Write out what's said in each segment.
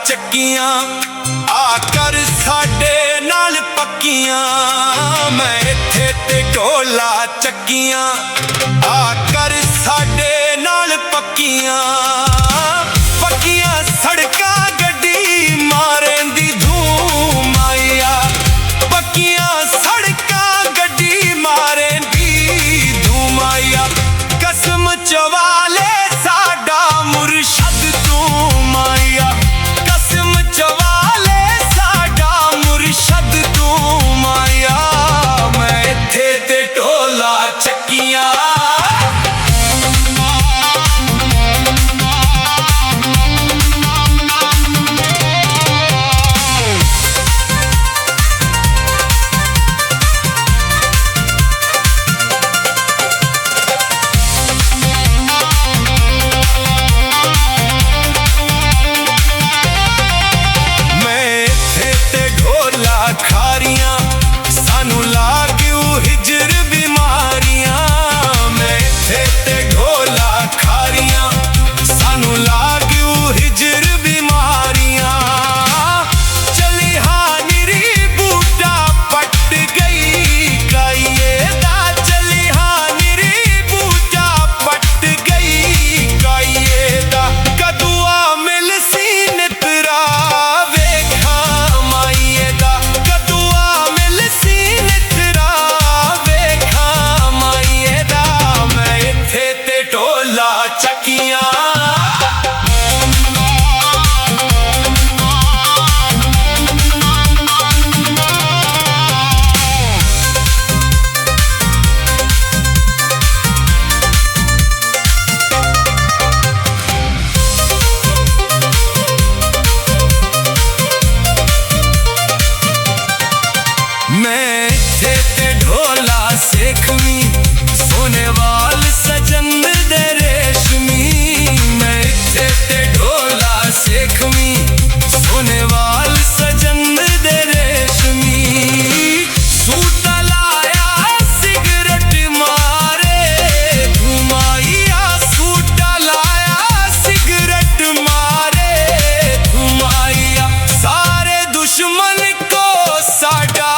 ਚੱਕੀਆਂ ਆ ਕਰ ਸਾਡੇ ਨਾਲ ਪੱਕੀਆਂ। ਮੈਂ ਇੱਥੇ ਤੇ ਢੋਲਾ ਚੱਕੀਆਂ ਆ ਕਰ ਸਾਡੇ ਨਾਲ ਪੱਕੀਆਂ। ਪੱਕੀਆਂ ਸੜਕਾਂ ਗੱਡੀ ਮਾਰਨ ਦੀ ਧੂਮ ਆਇਆ। ਪੱਕੀਆਂ ਸੜਕਾਂ ਗੱਡੀ ਮਾਰਨ ਦੀ ਧੂਮ ਆਇਆ। ਕਸਮ ਚਵਾਲੇ ਸਾਡਾ ਮੁਰਸ਼ਦ ਤੂੰ ਮਾਇਆ। ਕਸਮ ਚਵਾਲੇ ਸਾਡਾ ਮੁਰਸ਼ਦ ਤੂੰ ਮਾਇਆ। ਮੈਂ ਇੱਥੇ ਤੇ ਢੋਲਾ ਚੱਕੀਆਂ ਖਾਰੀਆਂ ਸਾਨੂੰ ਲਾਗਿਓ ਹਿਜਰ ਬਿਮਾਰੀਆਂ। ਮੈਂ ਇੱਥੇ ਤੇ ਢੋਲਾ ਖਾਰੀਆਂ ਸਾਨੂੰ ਲਾਗਿਓ ਹਿਜਰ ਬਿਮਾਰੀਆਂ। ਚਲੀ ਹਾਨਰੀ ਬੂਟਾ ਪੱਟ ਗਈ ਕਾਈਏ ਦਾ। ਚਲੀ ਹਾਨਰੀ ਬੂਟਾ ਪੱਟ ਗਈ ਕਾਈਏ ਦਾ। ਕਦੂਆ ਮਿਲ ਸੀ ਨਿਤਰਾ ਵੇਖਾਂ ਮਾਈਏ ਦਾ। ਚੱਕੀਆਂ ਮੈਂ ਇੱਥੇ ਤੇ ਢੋਲਾ ਸੇਖਵੀਂ ਸੋਨੇਵਾਲ ਸਜਨ ਦੇ ਰੇਸ਼ਮੀ। ਮੈਂ ਇੱਥੇ ਤੇ ਢੋਲਾ ਸੇਖਵੀਂ ਸੋਨੇਵਾਲ ਸਜਨ ਦੇ ਰੇਸ਼ਮੀ। ਸੂਟ ਲਾਇਆ ਸਿਗਰਟ ਮਾਰੇ ਘੁਮਾਈਆ। ਸੂਟ ਲਾਇਆ ਸਿਗਰਟ ਮਾਰੇ ਘੁਮਾਈਆ। ਸਾਰੇ ਦੁਸ਼ਮਨ ਕੋ ਸਾਡਾ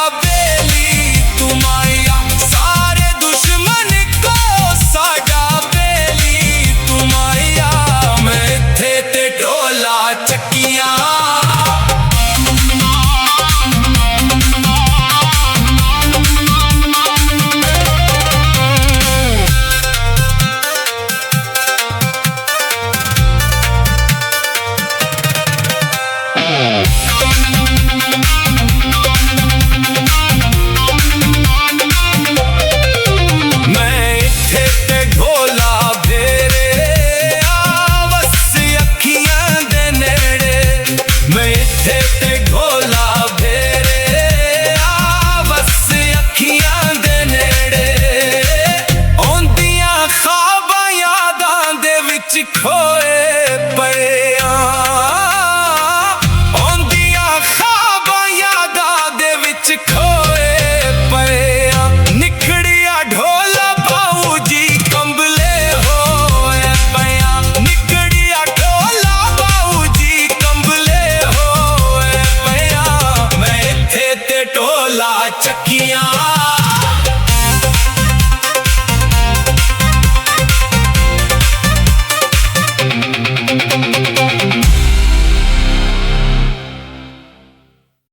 ਖੋਏ ਪਿਆ। ਆਉਂਦੀਆਂ ਖਾਬਾਂ ਯਾਦਾਂ ਦੇ ਵਿੱਚ ਖੋਏ ਪਿਆ। ਨਿਖੜਿਆ ਢੋਲਾ ਬਾਊ ਜੀ ਕੰਬਲੇ ਹੋਏ ਪਿਆ। ਨਿਖੜਿਆ ਢੋਲਾ ਬਾਊ ਜੀ ਕੰਬਲੇ ਹੋਏ ਪਿਆ। ਮੈਂ ਇੱਥੇ ਤੇ ਢੋਲਾ ਚੱਕੀਆਂ